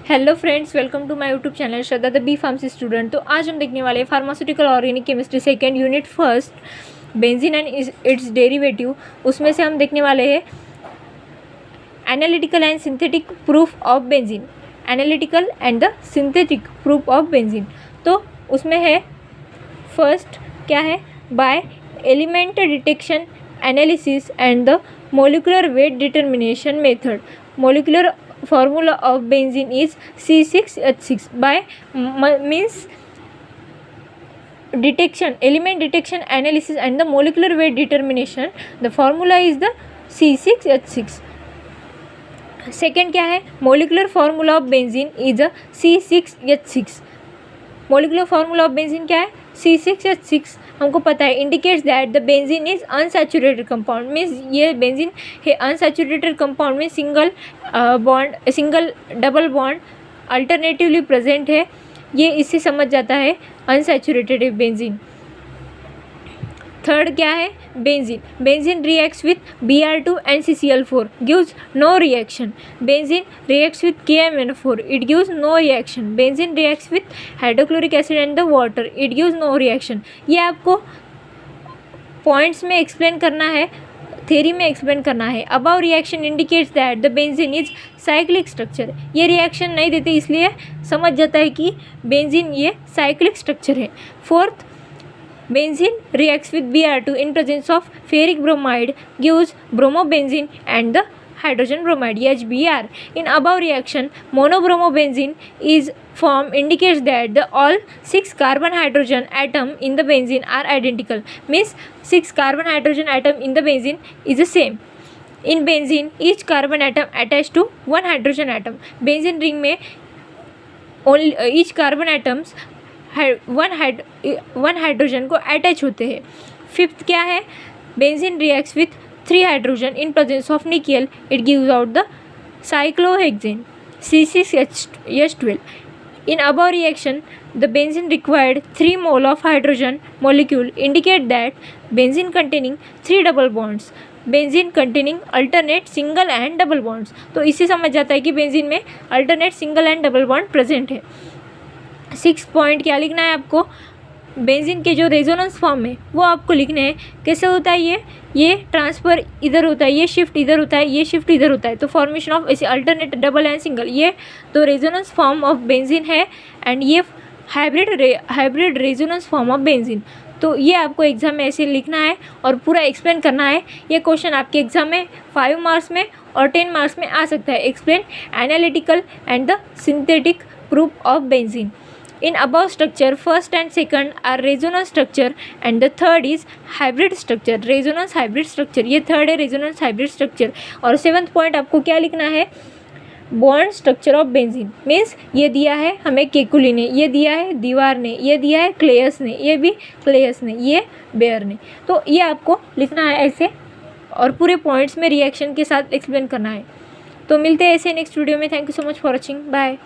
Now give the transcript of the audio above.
Hello friends, welcome to my YouTube channel Shraddha the B pharmacy student. तो आज हम देखने वाले हैं pharmaceutical organic chemistry second unit first, benzene and its derivative. उसमें से हम देखने वाले हैं analytical and synthetic proof of benzene, analytical and the synthetic proof of benzene. तो उसमें है फर्स्ट क्या है, by element detection analysis and the molecular weight determination method. Molecular formula of benzene is C6H6 by means detection, element detection analysis and the molecular weight determination. The formula is the C6H6. Second क्या है, molecular formula of benzene is a C6H6. molecular formula of benzene क्या है, C6H6 हमको पता है। Indicates that the benzene is unsaturated compound, means ये benzene है unsaturated compound में single double bond alternatively present है। ये इससे समझ जाता है अनसैचुरेटेड है बेंजीन। थर्ड क्या है, benzene reacts with Br2 and CCl4 gives no reaction. Benzene reacts with KMnO4, it gives no reaction. Benzene reacts with hydrochloric acid and the water, it gives no reaction. ये आपको points में explain करना है, theory में explain करना है। Above reaction indicates that the benzene is cyclic structure. ये reaction नहीं देते, इसलिए समझ जाता है कि बेंजीन ये साइक्लिक स्ट्रक्चर है। Fourth, benzene reacts with Br2 in presence of ferric bromide, gives bromobenzene and the hydrogen bromide HBr. In above reaction, monobromobenzene is formed, indicates that the all 6 carbon hydrogen atom in the benzene are identical, means 6 carbon hydrogen atom in the benzene is the same. In benzene, each carbon atom attached to one hydrogen atom. Benzene ring में only each carbon atoms one hydrogen को attach होते हैं। Fifth क्या है, benzene reacts with 3 hydrogen in presence of nickel, it gives out the cyclohexane C6H12. In above reaction, the benzene required 3 mole of hydrogen molecule, indicate that benzene containing 3 double bonds. Benzene containing alternate single and double bonds. तो इससे समझ जाता है कि benzene में alternate single and double bond present है। 6 point क्या लिखना है आपको, बेंजीन के जो रेजोनेंस फॉर्म है वो आपको लिखने हैं। कैसे होता है ये ट्रांसफ़र इधर होता है, ये शिफ्ट इधर होता है, ये शिफ्ट इधर होता है। तो फॉर्मेशन ऑफ ऐसे अल्टरनेट डबल एंड सिंगल, ये तो रेजोनेंस फॉर्म ऑफ बेंजीन है एंड ये hybrid resonance form of benzene. तो ये आपको एग्जाम में ऐसे लिखना है और पूरा एक्सप्लेन करना है। ये क्वेश्चन आपके एग्जाम में 5 मार्क्स में और 10 मार्क्स में आ सकता है। Explain analytical and the synthetic proof of benzene. In above structure, first and second are resonance structure and the third is hybrid structure, resonance hybrid structure। ये थर्ड है resonance hybrid structure। और 7th point आपको क्या लिखना है, bond structure of benzene, means ये दिया है हमें केकुली ने, ये दिया है दीवार ने, ये दिया है क्लेयस ने, ये भी क्लेयस ने, ये बेयर ने। तो ये आपको लिखना है ऐसे और पूरे पॉइंट्स में रिएक्शन के साथ एक्सप्लेन करना है। तो मिलते हैं ऐसे नेक्स्ट वीडियो में। Thank you so much for watching, bye.